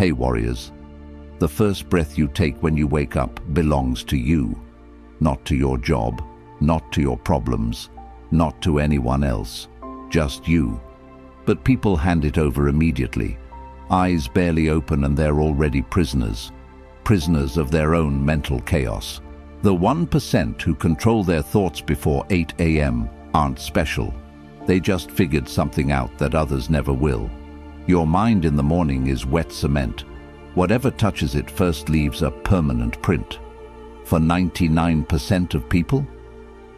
Hey warriors, the first breath you take when you wake up belongs to you, not to your job, not to your problems, not to anyone else, just you. But people hand it over immediately. Eyes barely open and they're already prisoners of their own mental chaos. The 1% who control their thoughts before 8 a.m. aren't special. They just figured something out that others never will. Your mind in the morning is wet cement. Whatever touches it first leaves a permanent print. For 99% of people,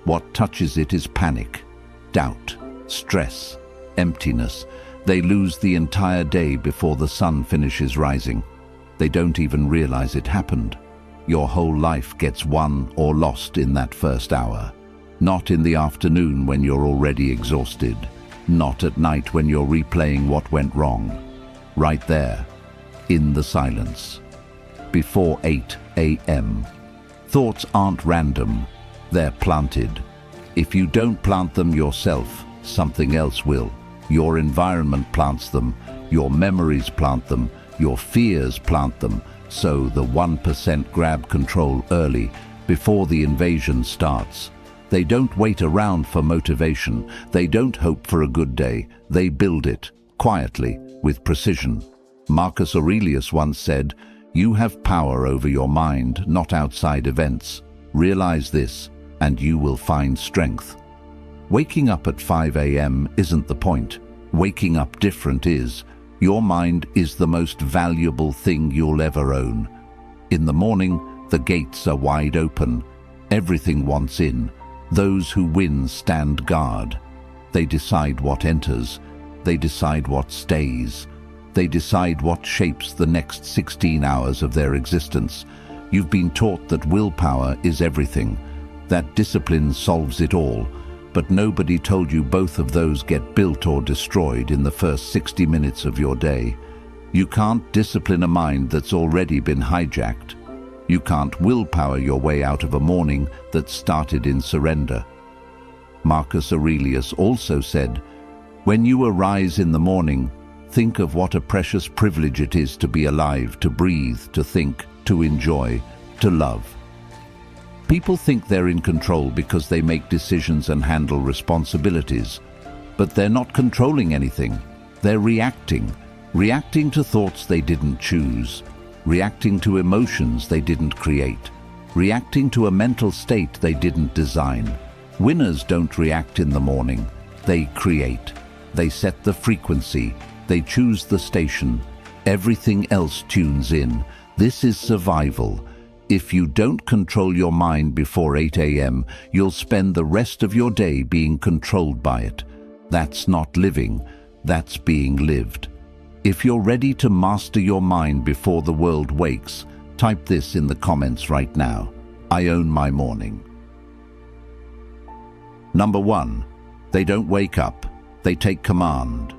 what touches it is panic, doubt, stress, emptiness. They lose the entire day before the sun finishes rising. They don't even realize it happened. Your whole life gets won or lost in that first hour. Not in the afternoon when you're already exhausted. Not at night when you're replaying what went wrong. Right there, in the silence. Before 8 a.m. Thoughts aren't random, they're planted. If you don't plant them yourself, something else will. Your environment plants them, your memories plant them, your fears plant them, so the 1% grab control early, before the invasion starts. They don't wait around for motivation, they don't hope for a good day, they build it, quietly, with precision. Marcus Aurelius once said, "You have power over your mind, not outside events. Realize this, and you will find strength." Waking up at 5 a.m. isn't the point. Waking up different is. Your mind is the most valuable thing you'll ever own. In the morning, the gates are wide open. Everything wants in. Those who win stand guard. They decide what enters. They decide what stays. They decide what shapes the next 16 hours of their existence. You've been taught that willpower is everything, that discipline solves it all, but nobody told you both of those get built or destroyed in the first 60 minutes of your day. You can't discipline a mind that's already been hijacked. You can't willpower your way out of a morning that started in surrender. Marcus Aurelius also said, "When you arise in the morning, think of what a precious privilege it is to be alive, to breathe, to think, to enjoy, to love." People think they're in control because they make decisions and handle responsibilities. But they're not controlling anything. They're reacting to thoughts they didn't choose, reacting to emotions they didn't create, reacting to a mental state they didn't design. Winners don't react in the morning. They create. They set the frequency. They choose the station. Everything else tunes in. This is survival. If you don't control your mind before 8 a.m., you'll spend the rest of your day being controlled by it. That's not living, that's being lived. If you're ready to master your mind before the world wakes, type this in the comments right now. I own my morning. Number 1. They don't wake up, they take command.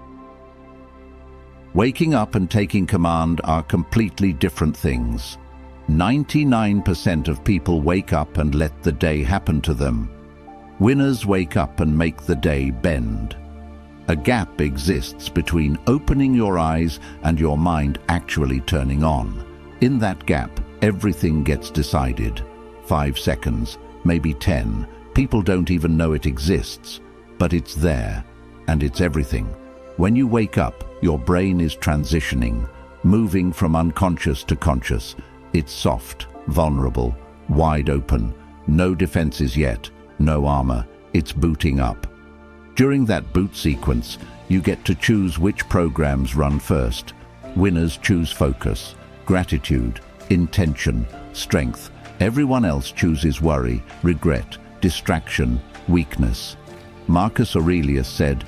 Waking up and taking command are completely different things. 99% of people wake up and let the day happen to them. Winners wake up and make the day bend. A gap exists between opening your eyes and your mind actually turning on. In that gap, everything gets decided. 5 seconds, maybe 10. People don't even know it exists, but it's there, and it's everything. When you wake up, your brain is transitioning, moving from unconscious to conscious. It's soft, vulnerable, wide open, no defenses yet, no armor, it's booting up. During that boot sequence, you get to choose which programs run first. Winners choose focus, gratitude, intention, strength. Everyone else chooses worry, regret, distraction, weakness. Marcus Aurelius said,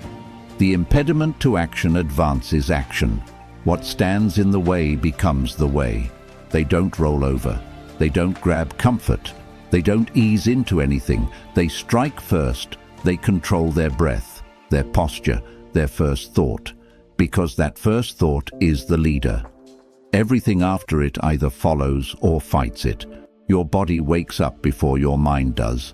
"The impediment to action advances action. What stands in the way becomes the way." They don't roll over. They don't grab comfort. They don't ease into anything. They strike first. They control their breath, their posture, their first thought, because that first thought is the leader. Everything after it either follows or fights it. Your body wakes up before your mind does.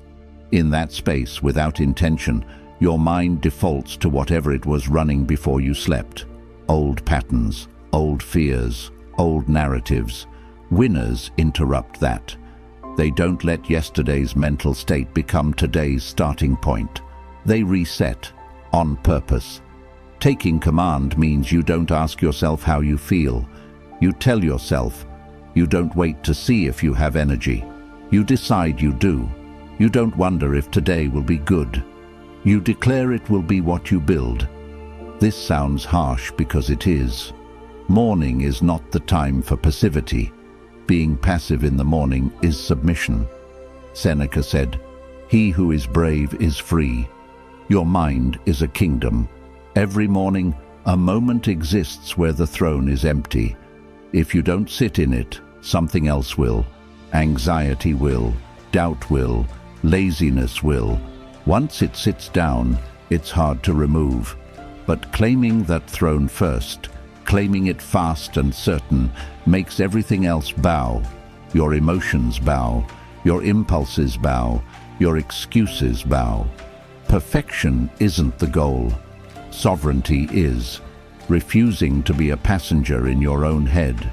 In that space, without intention, your mind defaults to whatever it was running before you slept. Old patterns, old fears, old narratives. Winners interrupt that. They don't let yesterday's mental state become today's starting point. They reset, on purpose. Taking command means you don't ask yourself how you feel. You tell yourself. You don't wait to see if you have energy. You decide you do. You don't wonder if today will be good. You declare it will be what you build. This sounds harsh because it is. Morning is not the time for passivity. Being passive in the morning is submission. Seneca said, "He who is brave is free." Your mind is a kingdom. Every morning, a moment exists where the throne is empty. If you don't sit in it, something else will. Anxiety will, doubt will, laziness will. Once it sits down, it's hard to remove. But claiming that throne first, claiming it fast and certain, makes everything else bow. Your emotions bow, your impulses bow, your excuses bow. Perfection isn't the goal. Sovereignty is. Refusing to be a passenger in your own head.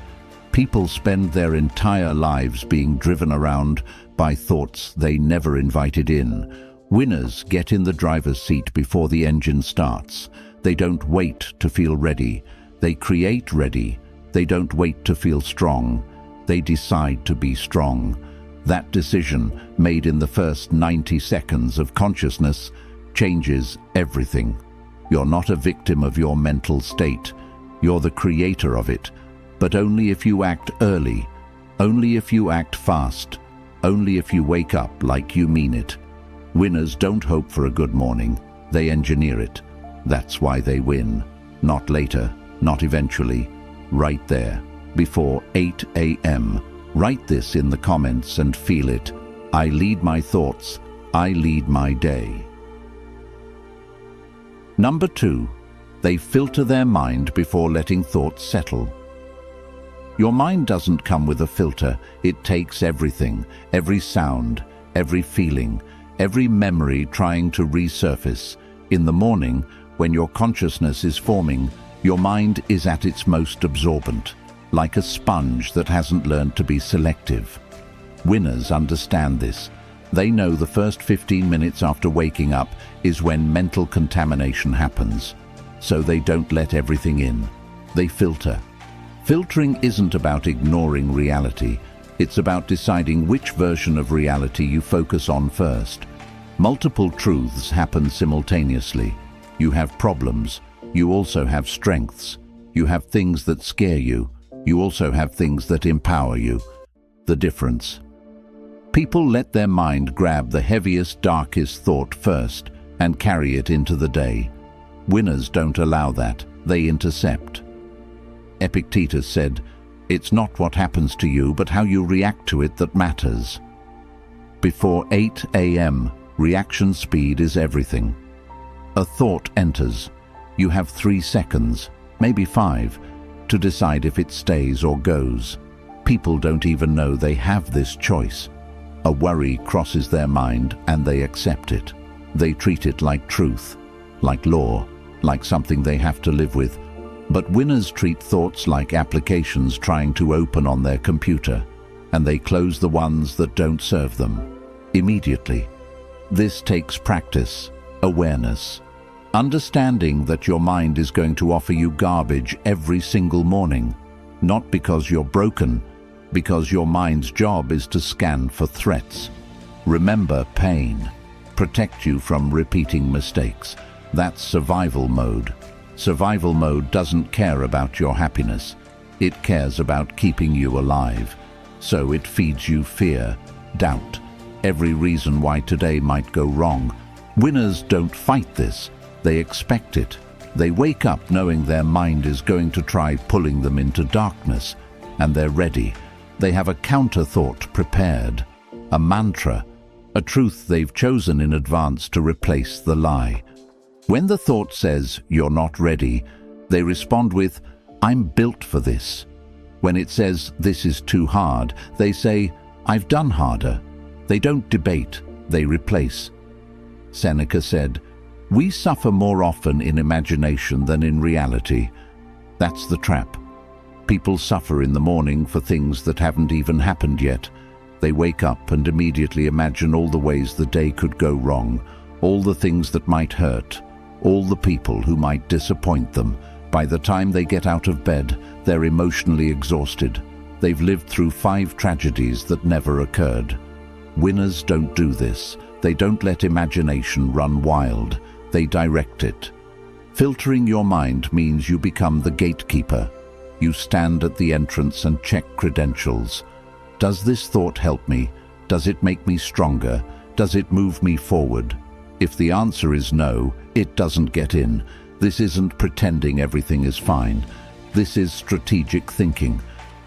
People spend their entire lives being driven around by thoughts they never invited in. Winners get in the driver's seat before the engine starts. They don't wait to feel ready. They create ready. They don't wait to feel strong. They decide to be strong. That decision, made in the first 90 seconds of consciousness, changes everything. You're not a victim of your mental state. You're the creator of it. But only if you act early. Only if you act fast. Only if you wake up like you mean it. Winners don't hope for a good morning. They engineer it. That's why they win. Not later, not eventually. Right there, before 8 a.m. Write this in the comments and feel it. I lead my thoughts. I lead my day. Number 2, they filter their mind before letting thoughts settle. Your mind doesn't come with a filter. It takes everything, every sound, every feeling, every memory trying to resurface. In the morning, when your consciousness is forming, your mind is at its most absorbent, like a sponge that hasn't learned to be selective. Winners understand this. They know the first 15 minutes after waking up is when mental contamination happens. So they don't let everything in. They filter. Filtering isn't about ignoring reality. It's about deciding which version of reality you focus on first. Multiple truths happen simultaneously. You have problems. You also have strengths. You have things that scare you. You also have things that empower you. The difference. People let their mind grab the heaviest, darkest thought first and carry it into the day. Winners don't allow that. They intercept. Epictetus said, "It's not what happens to you, but how you react to it that matters." Before 8 a.m., reaction speed is everything. A thought enters. You have 3 seconds, maybe 5, to decide if it stays or goes. People don't even know they have this choice. A worry crosses their mind and they accept it. They treat it like truth, like law, like something they have to live with. But winners treat thoughts like applications trying to open on their computer, and they close the ones that don't serve them immediately. This takes practice, awareness, understanding that your mind is going to offer you garbage every single morning, not because you're broken, because your mind's job is to scan for threats. Remember pain. Protect you from repeating mistakes. That's survival mode. Survival mode doesn't care about your happiness. It cares about keeping you alive. So it feeds you fear, doubt, every reason why today might go wrong. Winners don't fight this. They expect it. They wake up knowing their mind is going to try pulling them into darkness, and they're ready. They have a counter-thought prepared, a mantra, a truth they've chosen in advance to replace the lie. When the thought says, "You're not ready," they respond with, "I'm built for this." When it says, "This is too hard," they say, "I've done harder." They don't debate, they replace. Seneca said, "We suffer more often in imagination than in reality." That's the trap. People suffer in the morning for things that haven't even happened yet. They wake up and immediately imagine all the ways the day could go wrong, all the things that might hurt, all the people who might disappoint them. By the time they get out of bed, they're emotionally exhausted. They've lived through 5 tragedies that never occurred. Winners don't do this. They don't let imagination run wild. They direct it. Filtering your mind means you become the gatekeeper. You stand at the entrance and check credentials. Does this thought help me? Does it make me stronger? Does it move me forward? If the answer is no, it doesn't get in. This isn't pretending everything is fine. This is strategic thinking.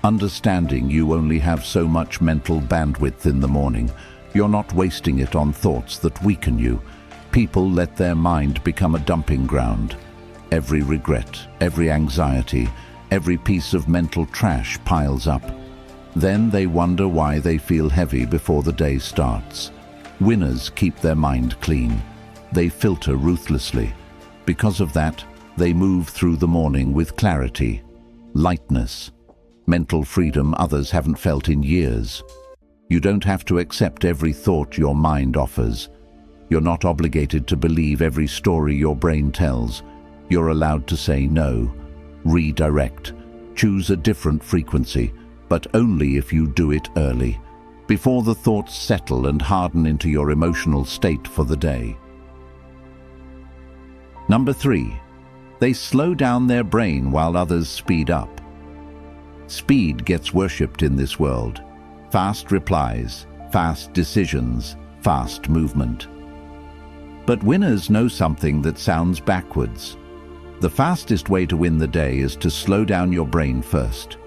Understanding you only have so much mental bandwidth in the morning. You're not wasting it on thoughts that weaken you. People let their mind become a dumping ground. Every regret, every anxiety, every piece of mental trash piles up. Then they wonder why they feel heavy before the day starts. Winners keep their mind clean. They filter ruthlessly. Because of that, they move through the morning with clarity, lightness, mental freedom others haven't felt in years. You don't have to accept every thought your mind offers. You're not obligated to believe every story your brain tells. You're allowed to say no, redirect, choose a different frequency, but only if you do it early, before the thoughts settle and harden into your emotional state for the day. Number 3, they slow down their brain while others speed up. Speed gets worshipped in this world. Fast replies, fast decisions, fast movement. But winners know something that sounds backwards. The fastest way to win the day is to slow down your brain first.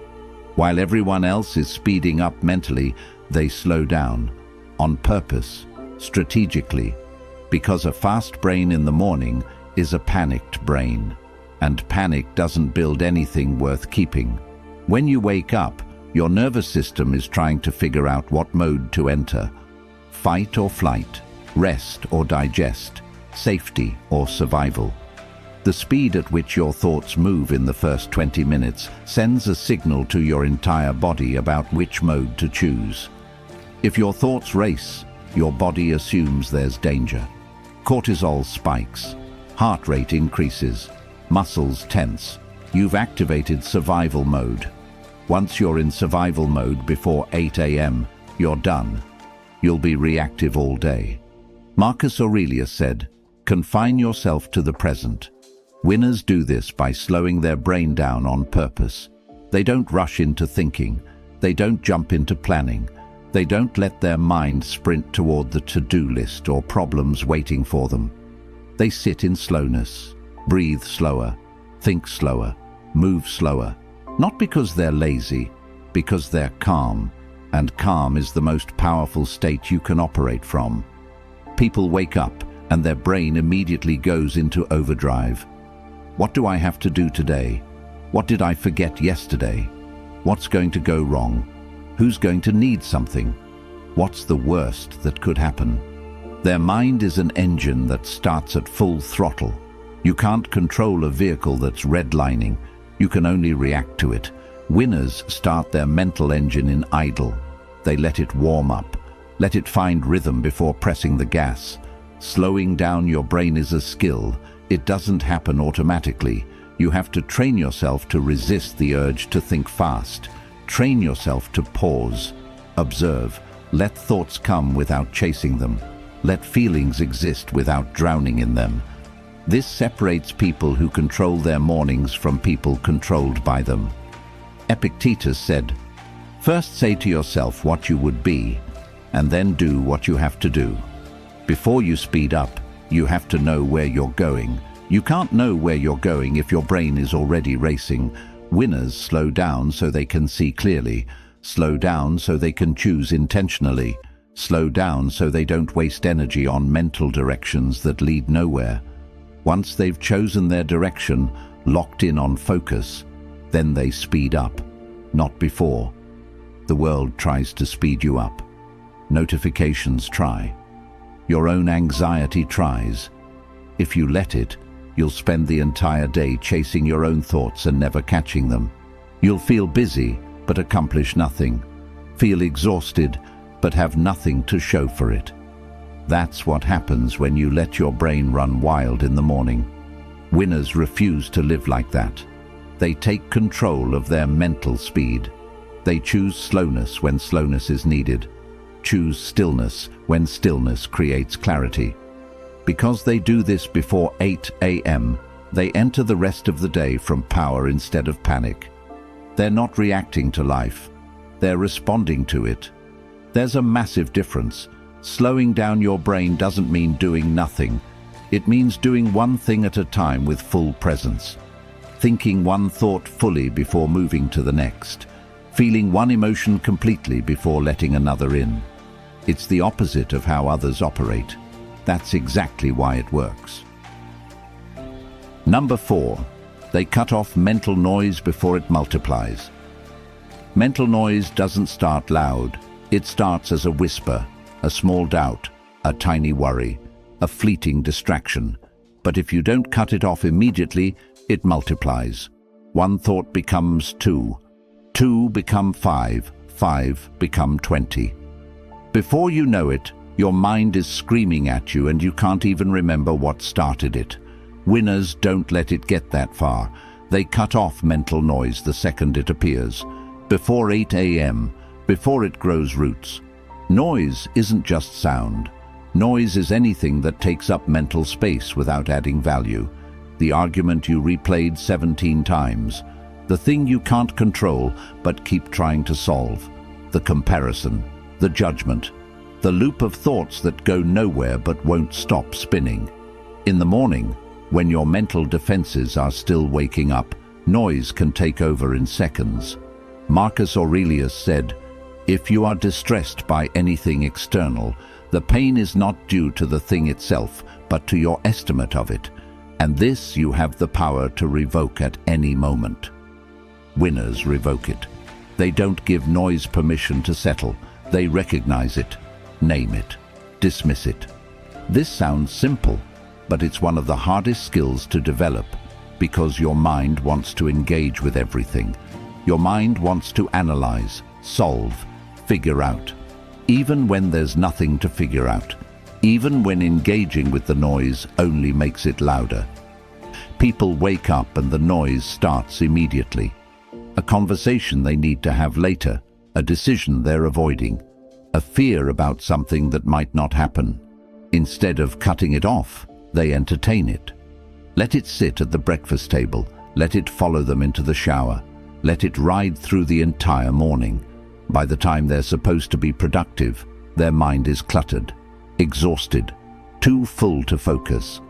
While everyone else is speeding up mentally, they slow down, on purpose, strategically, because a fast brain in the morning is a panicked brain, and panic doesn't build anything worth keeping. When you wake up, your nervous system is trying to figure out what mode to enter: fight or flight, rest or digest, safety or survival. The speed at which your thoughts move in the first 20 minutes sends a signal to your entire body about which mode to choose. If your thoughts race, your body assumes there's danger. Cortisol spikes, heart rate increases, muscles tense. You've activated survival mode. Once you're in survival mode before 8 a.m., you're done. You'll be reactive all day. Marcus Aurelius said, "Confine yourself to the present." Winners do this by slowing their brain down on purpose. They don't rush into thinking. They don't jump into planning. They don't let their mind sprint toward the to-do list or problems waiting for them. They sit in slowness, breathe slower, think slower, move slower. Not because they're lazy, because they're calm, and calm is the most powerful state you can operate from. People wake up and their brain immediately goes into overdrive. What do I have to do today? What did I forget yesterday? What's going to go wrong? Who's going to need something? What's the worst that could happen? Their mind is an engine that starts at full throttle. You can't control a vehicle that's redlining. You can only react to it. Winners start their mental engine in idle. They let it warm up, let it find rhythm before pressing the gas. Slowing down your brain is a skill. It doesn't happen automatically. You have to train yourself to resist the urge to think fast. Train yourself to pause, observe, let thoughts come without chasing them. Let feelings exist without drowning in them. This separates people who control their mornings from people controlled by them. Epictetus said, "First say to yourself what you would be, and then do what you have to do." Before you speed up, you have to know where you're going. You can't know where you're going if your brain is already racing. Winners slow down so they can see clearly, slow down so they can choose intentionally, slow down so they don't waste energy on mental directions that lead nowhere. Once they've chosen their direction, locked in on focus, then they speed up, not before. The world tries to speed you up. Notifications try. Your own anxiety tries. If you let it, you'll spend the entire day chasing your own thoughts and never catching them. You'll feel busy, but accomplish nothing. Feel exhausted, but have nothing to show for it. That's what happens when you let your brain run wild in the morning. Winners refuse to live like that. They take control of their mental speed. They choose slowness when slowness is needed. Choose stillness when stillness creates clarity. Because they do this before 8 a.m., they enter the rest of the day from power instead of panic. They're not reacting to life. They're responding to it. There's a massive difference. Slowing down your brain doesn't mean doing nothing. It means doing one thing at a time with full presence. Thinking one thought fully before moving to the next. Feeling one emotion completely before letting another in. It's the opposite of how others operate. That's exactly why it works. Number 4. They cut off mental noise before it multiplies. Mental noise doesn't start loud. It starts as a whisper, a small doubt, a tiny worry, a fleeting distraction. But if you don't cut it off immediately, it multiplies. One thought becomes 2. 2 become 5. 5 become 20. Before you know it, your mind is screaming at you and you can't even remember what started it. Winners don't let it get that far. They cut off mental noise the second it appears. Before 8 a.m., before it grows roots. Noise isn't just sound. Noise is anything that takes up mental space without adding value. The argument you replayed 17 times. The thing you can't control but keep trying to solve. The comparison. The judgment. The loop of thoughts that go nowhere but won't stop spinning. In the morning, when your mental defenses are still waking up, noise can take over in seconds. Marcus Aurelius said, "If you are distressed by anything external, the pain is not due to the thing itself, but to your estimate of it, and this you have the power to revoke at any moment." Winners revoke it. They don't give noise permission to settle. They recognize it, name it, dismiss it. This sounds simple, but it's one of the hardest skills to develop because your mind wants to engage with everything. Your mind wants to analyze, solve, figure out. Even when there's nothing to figure out. Even when engaging with the noise only makes it louder. People wake up and the noise starts immediately. A conversation they need to have later, a decision they're avoiding, a fear about something that might not happen. Instead of cutting it off, they entertain it. Let it sit at the breakfast table, let it follow them into the shower, let it ride through the entire morning. By the time they're supposed to be productive, their mind is cluttered, exhausted, too full to focus.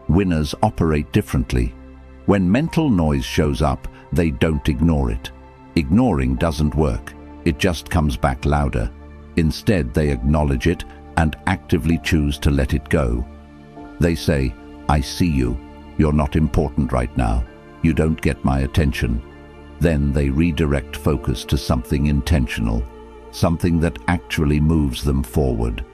Winners operate differently. When mental noise shows up, they don't ignore it. Ignoring doesn't work. It just comes back louder. Instead, they acknowledge it and actively choose to let it go. They say, "I see you. You're not important right now. You don't get my attention." Then they redirect focus to something intentional, something that actually moves them forward.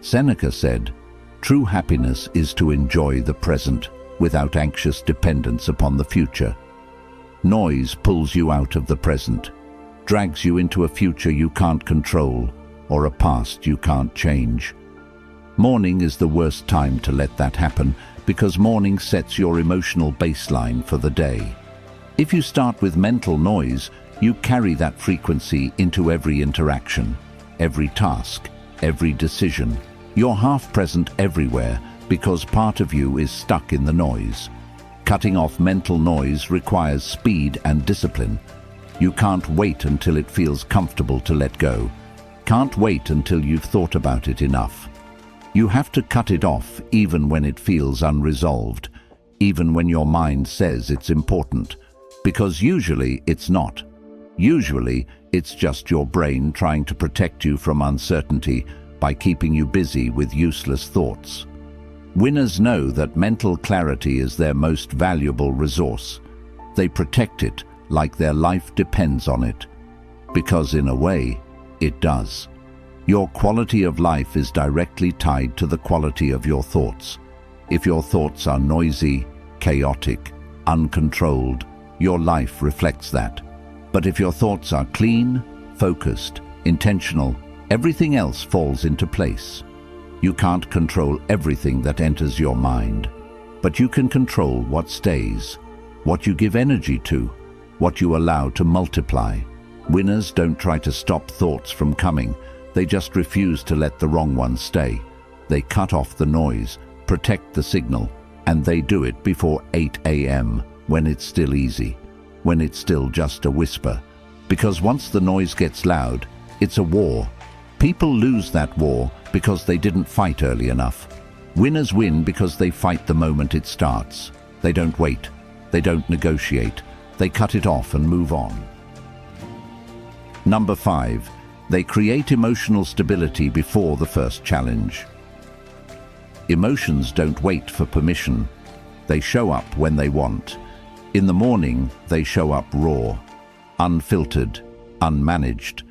Seneca said, "True happiness is to enjoy the present without anxious dependence upon the future." Noise pulls you out of the present, drags you into a future you can't control or a past you can't change. Morning is the worst time to let that happen because morning sets your emotional baseline for the day. If you start with mental noise, you carry that frequency into every interaction, every task, every decision. You're half present everywhere because part of you is stuck in the noise. Cutting off mental noise requires speed and discipline. You can't wait until it feels comfortable to let go. Can't wait until you've thought about it enough. You have to cut it off even when it feels unresolved, even when your mind says it's important, because usually it's not. Usually it's just your brain trying to protect you from uncertainty by keeping you busy with useless thoughts. Winners know that mental clarity is their most valuable resource. They protect it like their life depends on it, because in a way, it does. Your quality of life is directly tied to the quality of your thoughts. If your thoughts are noisy, chaotic, uncontrolled, your life reflects that. But if your thoughts are clean, focused, intentional, everything else falls into place. You can't control everything that enters your mind, but you can control what stays, what you give energy to, what you allow to multiply. Winners don't try to stop thoughts from coming, they just refuse to let the wrong ones stay. They cut off the noise, protect the signal, and they do it before 8 a.m. when it's still easy, when it's still just a whisper. Because once the noise gets loud, it's a war. People lose that war because they didn't fight early enough. Winners win because they fight the moment it starts. They don't wait. They don't negotiate. They cut it off and move on. Number 5, they create emotional stability before the first challenge. Emotions don't wait for permission. They show up when they want. In the morning, they show up raw, unfiltered, unmanaged.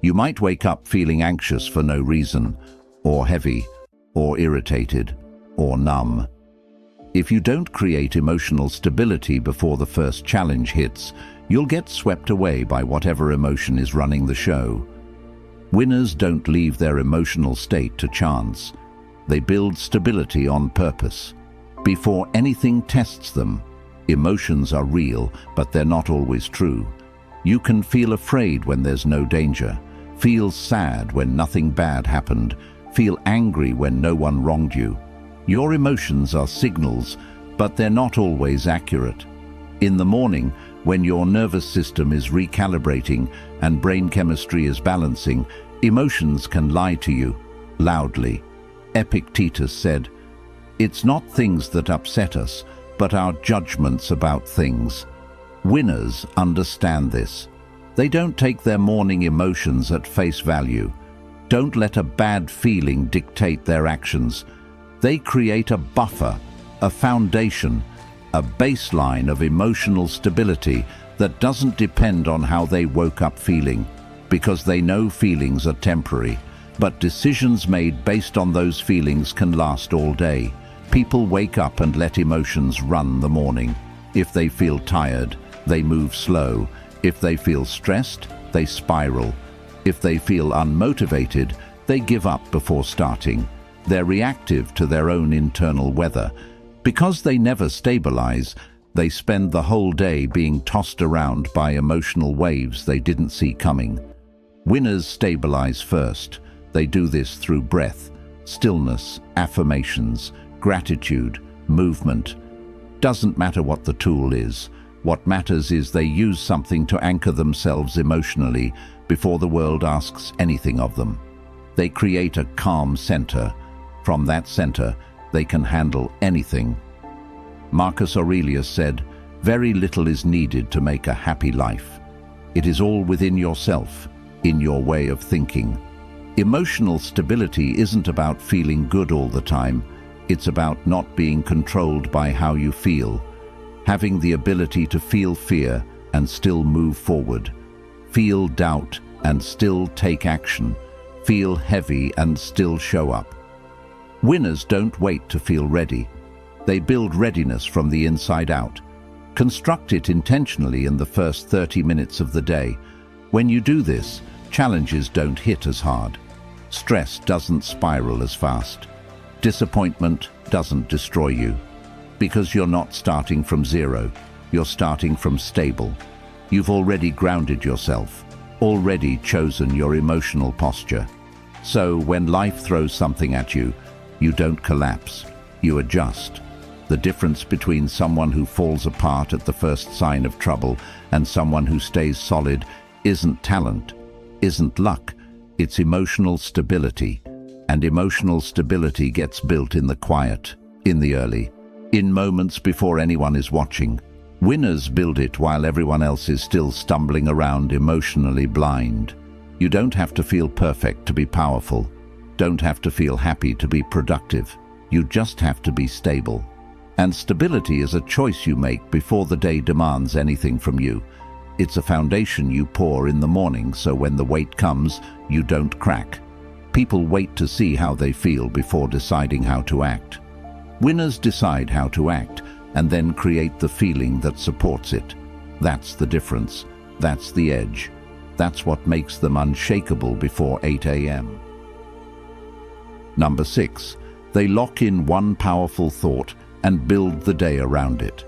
You might wake up feeling anxious for no reason, or heavy, or irritated, or numb. If you don't create emotional stability before the first challenge hits, you'll get swept away by whatever emotion is running the show. Winners don't leave their emotional state to chance. They build stability on purpose. Before anything tests them, emotions are real, but they're not always true. You can feel afraid when there's no danger, feel sad when nothing bad happened, feel angry when no one wronged you. Your emotions are signals, but they're not always accurate. In the morning, when your nervous system is recalibrating and brain chemistry is balancing, emotions can lie to you, loudly. Epictetus said, "It's not things that upset us, but our judgments about things." Winners understand this. They don't take their morning emotions at face value. Don't let a bad feeling dictate their actions. They create a buffer, a foundation, a baseline of emotional stability that doesn't depend on how they woke up feeling, because they know feelings are temporary, but decisions made based on those feelings can last all day. People wake up and let emotions run the morning. If they feel tired, they move slow. If they feel stressed, they spiral. If they feel unmotivated, they give up before starting. They're reactive to their own internal weather. Because they never stabilize, they spend the whole day being tossed around by emotional waves they didn't see coming. Winners stabilize first. They do this through breath, stillness, affirmations, gratitude, movement. Doesn't matter what the tool is. What matters is they use something to anchor themselves emotionally before the world asks anything of them. They create a calm center. From that center, they can handle anything. Marcus Aurelius said, "Very little is needed to make a happy life. It is all within yourself, in your way of thinking." Emotional stability isn't about feeling good all the time. It's about not being controlled by how you feel. Having the ability to feel fear and still move forward. Feel doubt and still take action. Feel heavy and still show up. Winners don't wait to feel ready. They build readiness from the inside out. Construct it intentionally in the first 30 minutes of the day. When you do this, challenges don't hit as hard. Stress doesn't spiral as fast. Disappointment doesn't destroy you. Because you're not starting from zero, you're starting from stable. You've already grounded yourself, already chosen your emotional posture. So when life throws something at you, you don't collapse, you adjust. The difference between someone who falls apart at the first sign of trouble and someone who stays solid isn't talent, isn't luck, it's emotional stability. And emotional stability gets built in the quiet, in the early, in moments before anyone is watching. Winners build it while everyone else is still stumbling around emotionally blind. You don't have to feel perfect to be powerful. Don't have to feel happy to be productive. You just have to be stable. And stability is a choice you make before the day demands anything from you. It's a foundation you pour in the morning so when the weight comes, you don't crack. People wait to see how they feel before deciding how to act. Winners decide how to act and then create the feeling that supports it. That's the difference. That's the edge. That's what makes them unshakable before 8 a.m. Number 6. They lock in one powerful thought and build the day around it.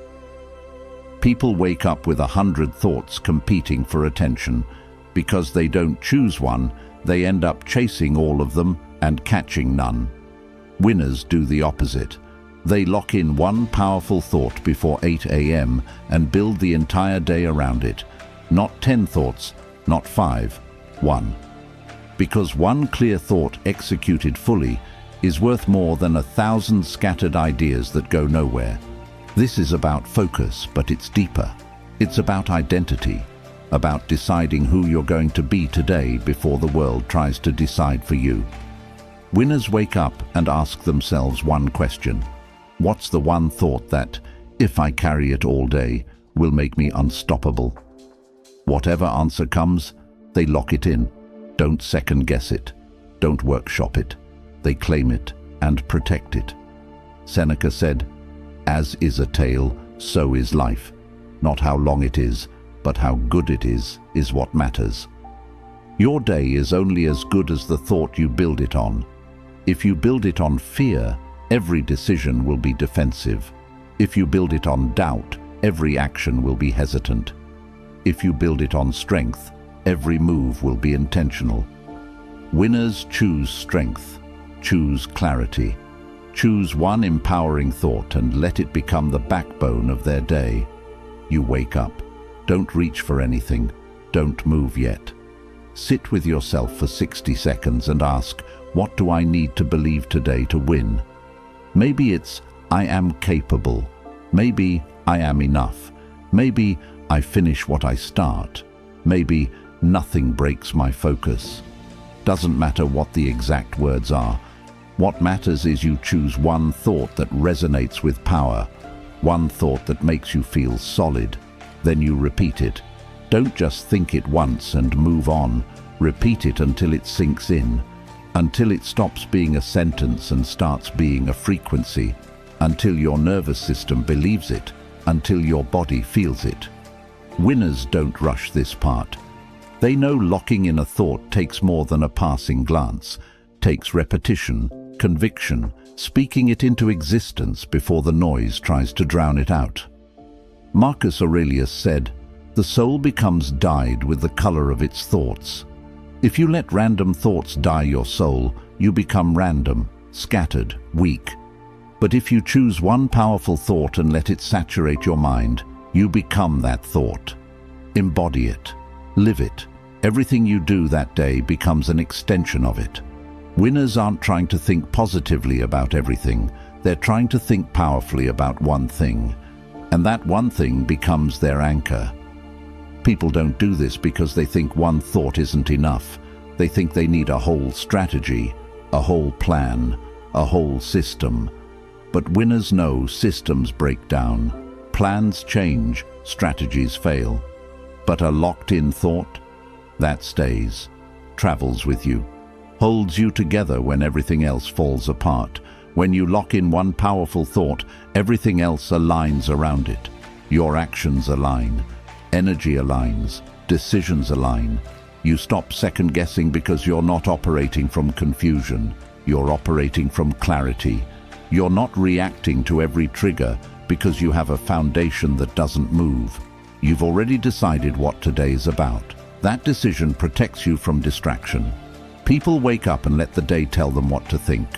People wake up with 100 thoughts competing for attention. Because they don't choose one, they end up chasing all of them and catching none. Winners do the opposite. They lock in one powerful thought before 8 a.m. and build the entire day around it. Not 10 thoughts, not 5, 1. Because one clear thought executed fully is worth more than 1,000 scattered ideas that go nowhere. This is about focus, but it's deeper. It's about identity, about deciding who you're going to be today before the world tries to decide for you. Winners wake up and ask themselves one question. What's the one thought that, if I carry it all day, will make me unstoppable? Whatever answer comes, they lock it in. Don't second guess it. Don't workshop it. They claim it and protect it. Seneca said, "As is a tale, so is life. Not how long it is, but how good it is what matters." Your day is only as good as the thought you build it on. If you build it on fear, every decision will be defensive. If you build it on doubt, every action will be hesitant. If you build it on strength, every move will be intentional. Winners choose strength, choose clarity, choose one empowering thought and let it become the backbone of their day. You wake up. Don't reach for anything. Don't move yet. Sit with yourself for 60 seconds and ask, what do I need to believe today to win? Maybe it's, I am capable. Maybe I am enough. Maybe I finish what I start. Maybe nothing breaks my focus. Doesn't matter what the exact words are. What matters is you choose one thought that resonates with power, one thought that makes you feel solid. Then you repeat it. Don't just think it once and move on. Repeat it until it sinks in, until it stops being a sentence and starts being a frequency, until your nervous system believes it, until your body feels it. Winners don't rush this part. They know locking in a thought takes more than a passing glance, takes repetition, conviction, speaking it into existence before the noise tries to drown it out. Marcus Aurelius said, "The soul becomes dyed with the color of its thoughts." If you let random thoughts dye your soul, you become random, scattered, weak. But if you choose one powerful thought and let it saturate your mind, you become that thought. Embody it. Live it. Everything you do that day becomes an extension of it. Winners aren't trying to think positively about everything. They're trying to think powerfully about one thing. And that one thing becomes their anchor. People don't do this because they think one thought isn't enough. They think they need a whole strategy, a whole plan, a whole system. But winners know systems break down. Plans change, strategies fail. But a locked-in thought, that stays, travels with you, holds you together when everything else falls apart. When you lock in one powerful thought, everything else aligns around it. Your actions align, energy aligns, decisions align. You stop second-guessing because you're not operating from confusion. You're operating from clarity. You're not reacting to every trigger because you have a foundation that doesn't move. You've already decided what today's about. That decision protects you from distraction. People wake up and let the day tell them what to think.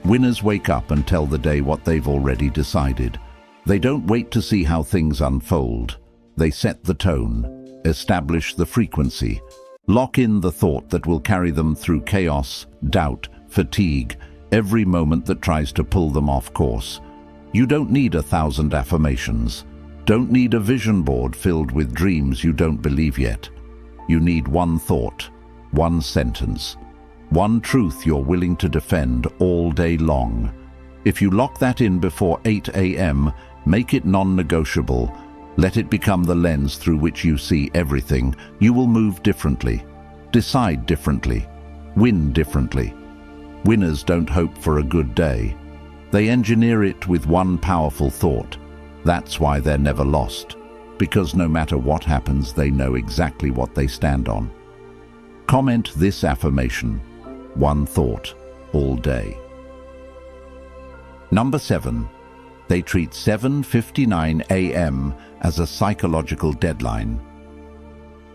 Winners wake up and tell the day what they've already decided. They don't wait to see how things unfold. They set the tone, establish the frequency, lock in the thought that will carry them through chaos, doubt, fatigue, every moment that tries to pull them off course. You don't need 1,000 affirmations. Don't need a vision board filled with dreams you don't believe yet. You need one thought, one sentence, one truth you're willing to defend all day long. If you lock that in before 8 a.m., make it non-negotiable. Let it become the lens through which you see everything. You will move differently, decide differently, win differently. Winners don't hope for a good day. They engineer it with one powerful thought. That's why they're never lost. because no matter what happens, they know exactly what they stand on. Comment this affirmation: one thought, all day. Number 7. They treat 7:59 a.m. as a psychological deadline.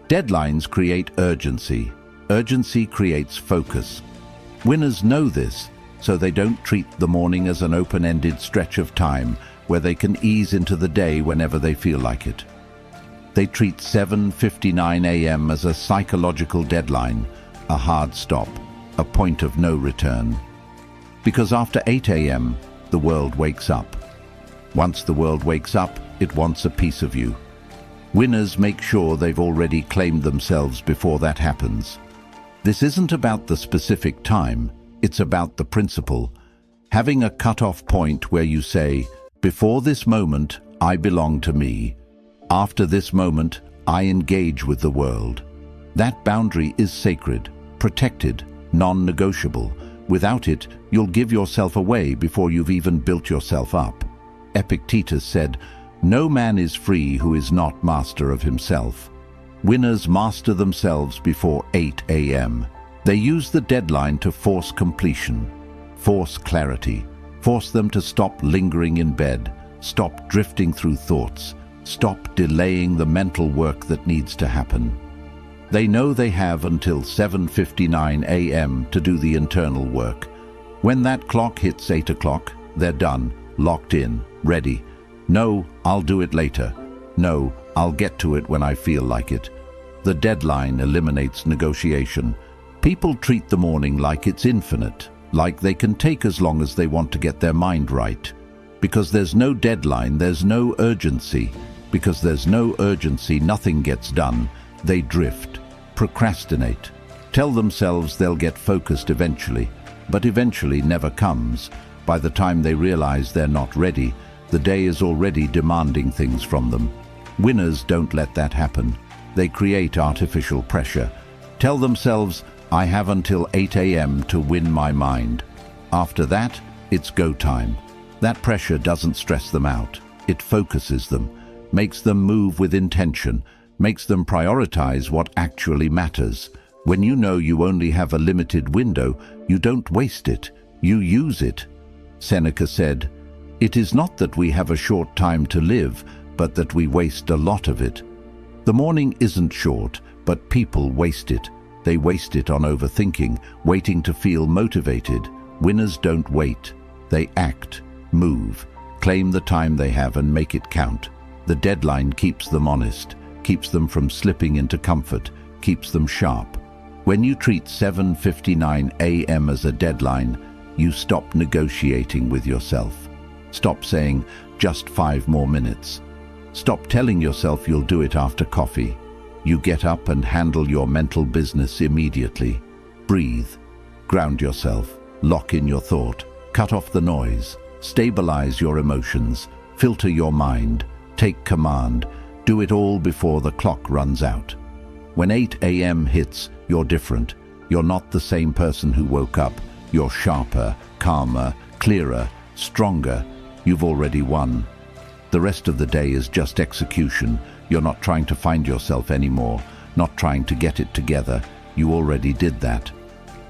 Deadlines create urgency. Urgency creates focus. Winners know this, so they don't treat the morning as an open-ended stretch of time where they can ease into the day whenever they feel like it. They treat 7:59 a.m. as a psychological deadline, a hard stop, a point of no return. Because after 8 a.m., the world wakes up. Once the world wakes up, it wants a piece of you. Winners make sure they've already claimed themselves before that happens. This isn't about the specific time, it's about the principle. Having a cut-off point where you say, before this moment, I belong to me. After this moment, I engage with the world. That boundary is sacred, protected, non-negotiable. Without it, you'll give yourself away before you've even built yourself up. Epictetus said, "No man is free who is not master of himself." Winners master themselves before 8 a.m. They use the deadline to force completion, force clarity, force them to stop lingering in bed, stop drifting through thoughts, stop delaying the mental work that needs to happen. They know they have until 7:59 a.m. to do the internal work. When that clock hits 8 o'clock, they're done, locked in, ready. No, I'll do it later. No, I'll get to it when I feel like it. The deadline eliminates negotiation. People treat the morning like it's infinite, like they can take as long as they want to get their mind right. Because there's no deadline, there's no urgency. Because there's no urgency, nothing gets done. They drift, procrastinate, tell themselves they'll get focused eventually, but eventually never comes. By the time they realize they're not ready, the day is already demanding things from them. Winners don't let that happen. They create artificial pressure. Tell themselves, I have until 8 a.m. to win my mind. After that, it's go time. That pressure doesn't stress them out. It focuses them, makes them move with intention, makes them prioritize what actually matters. When you know you only have a limited window, you don't waste it, you use it. Seneca said, "It is not that we have a short time to live, but that we waste a lot of it." The morning isn't short, but people waste it. They waste it on overthinking, waiting to feel motivated. Winners don't wait. They act, move, claim the time they have and make it count. The deadline keeps them honest, keeps them from slipping into comfort, keeps them sharp. When you treat 7:59 a.m. as a deadline, you stop negotiating with yourself. Stop saying, just 5 more minutes. Stop telling yourself you'll do it after coffee. You get up and handle your mental business immediately. Breathe, ground yourself, lock in your thought, cut off the noise, stabilize your emotions, filter your mind, take command. Do it all before the clock runs out. When 8 a.m. hits, you're different. You're not the same person who woke up. You're sharper, calmer, clearer, stronger. You've already won. The rest of the day is just execution. You're not trying to find yourself anymore, not trying to get it together. You already did that.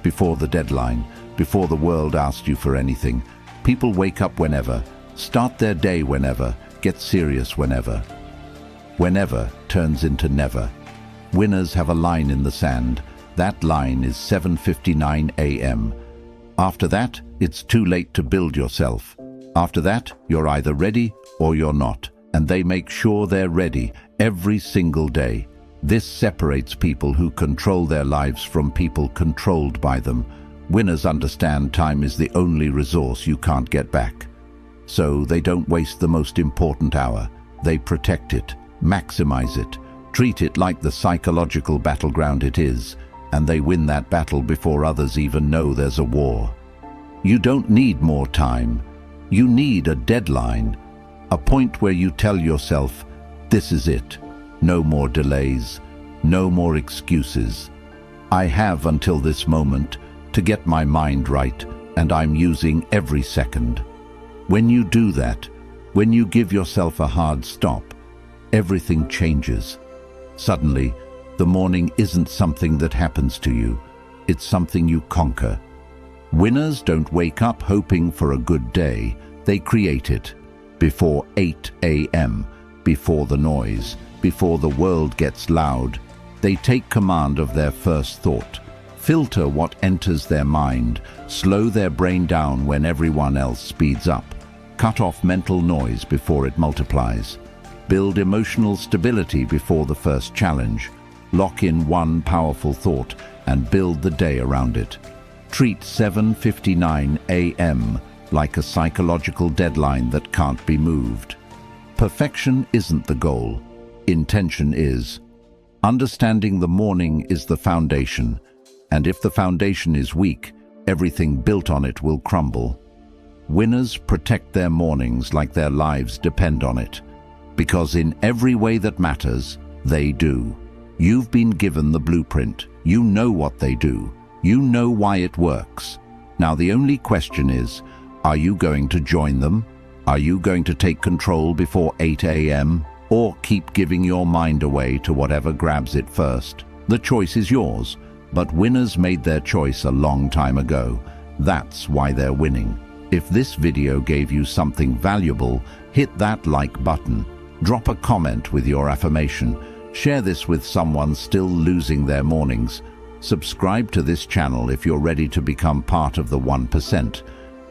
Before the deadline, before the world asked you for anything. People wake up whenever, start their day whenever, get serious whenever. Whenever turns into never. Winners have a line in the sand. That line is 7:59 a.m. After that, it's too late to build yourself. After that, you're either ready or you're not, and they make sure they're ready every single day. This separates people who control their lives from people controlled by them. Winners understand time is the only resource you can't get back. So they don't waste the most important hour. They protect it, maximize it, treat it like the psychological battleground it is, and they win that battle before others even know there's a war. You don't need more time. You need a deadline, a point where you tell yourself, this is it. No more delays, no more excuses. I have until this moment to get my mind right, and I'm using every second. When you do that, when you give yourself a hard stop, everything changes. Suddenly, the morning isn't something that happens to you, it's something you conquer. Winners don't wake up hoping for a good day, they create it. Before 8 a.m., before the noise, before the world gets loud, they take command of their first thought, filter what enters their mind, slow their brain down when everyone else speeds up, cut off mental noise before it multiplies, build emotional stability before the first challenge, lock in one powerful thought and build the day around it. Treat 7:59 a.m. like a psychological deadline that can't be moved. Perfection isn't the goal, intention is. Understanding the morning is the foundation, and if the foundation is weak, everything built on it will crumble. Winners protect their mornings like their lives depend on it, because in every way that matters, they do. You've been given the blueprint. You know what they do. You know why it works. Now the only question is, are you going to join them? Are you going to take control before 8 a.m. or keep giving your mind away to whatever grabs it first? The choice is yours, but winners made their choice a long time ago. That's why they're winning. If this video gave you something valuable, hit that like button. Drop a comment with your affirmation. Share this with someone still losing their mornings. Subscribe to this channel if you're ready to become part of the 1%.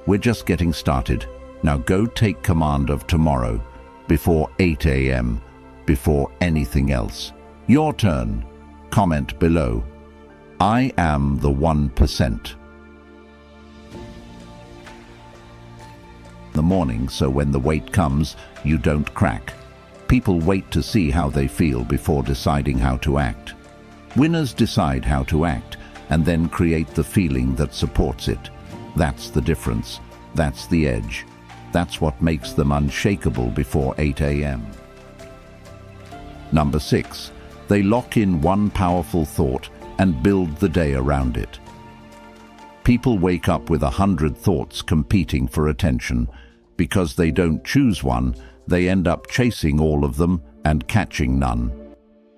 We're just getting started. Now go take command of tomorrow, before 8 a.m., before anything else. Your turn. Comment below. I am the 1%. The morning, so when the weight comes, you don't crack. People wait to see how they feel before deciding how to act. Winners decide how to act and then create the feeling that supports it. That's the difference. That's the edge. That's what makes them unshakable before 8 a.m. Number 6. They lock in one powerful thought and build the day around it. People wake up with 100 thoughts competing for attention. Because they don't choose one, they end up chasing all of them and catching none.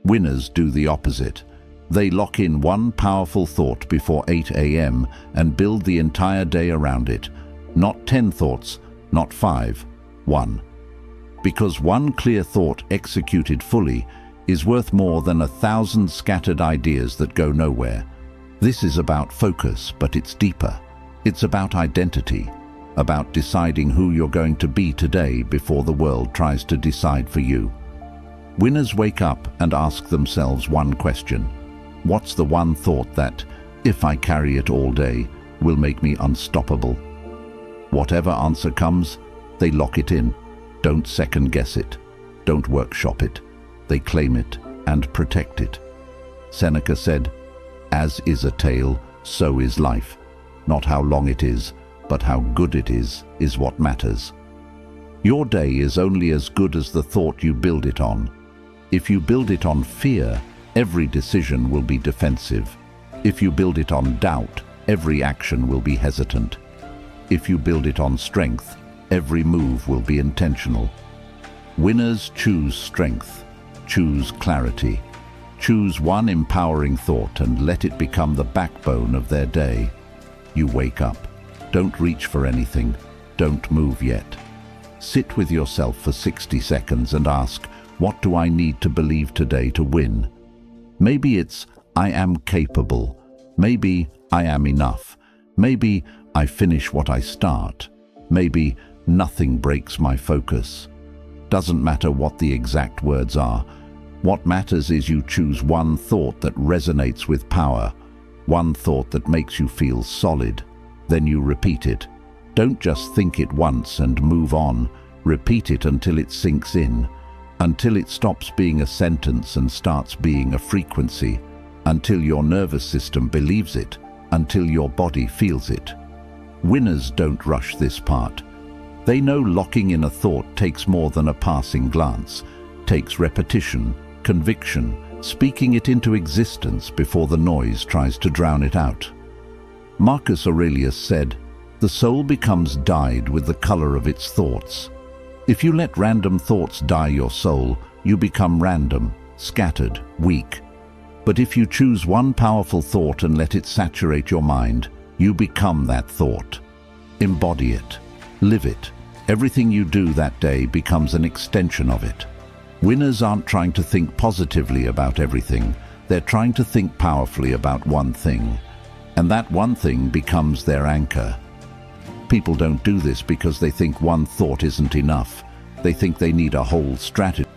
Winners do the opposite. They lock in one powerful thought before 8 a.m. and build the entire day around it. Not 10 thoughts, not 5, 1. Because one clear thought executed fully is worth more than 1,000 scattered ideas that go nowhere. This is about focus, but it's deeper. It's about identity, about deciding who you're going to be today before the world tries to decide for you. Winners wake up and ask themselves one question. What's the one thought that, if I carry it all day, will make me unstoppable? Whatever answer comes, they lock it in. Don't second guess it. Don't workshop it. They claim it and protect it. Seneca said, "As is a tale, so is life. Not how long it is, but how good it is what matters." Your day is only as good as the thought you build it on. If you build it on fear, every decision will be defensive. If you build it on doubt, every action will be hesitant. If you build it on strength, every move will be intentional. Winners choose strength, choose clarity, choose one empowering thought and let it become the backbone of their day. You wake up. Don't reach for anything. Don't move yet. Sit with yourself for 60 seconds and ask, what do I need to believe today to win? Maybe it's, I am capable. Maybe I am enough. Maybe I finish what I start. Maybe nothing breaks my focus. Doesn't matter what the exact words are. What matters is you choose one thought that resonates with power, one thought that makes you feel solid. Then you repeat it. Don't just think it once and move on. Repeat it until it sinks in, until it stops being a sentence and starts being a frequency, until your nervous system believes it, until your body feels it. Winners don't rush this part. They know locking in a thought takes more than a passing glance, takes repetition, conviction, speaking it into existence before the noise tries to drown it out. Marcus Aurelius said, "The soul becomes dyed with the color of its thoughts." If you let random thoughts dye your soul, you become random, scattered, weak. But if you choose one powerful thought and let it saturate your mind, you become that thought. Embody it. Live it. Everything you do that day becomes an extension of it. Winners aren't trying to think positively about everything. They're trying to think powerfully about one thing. And that one thing becomes their anchor. People don't do this because they think one thought isn't enough. They think they need a whole strategy.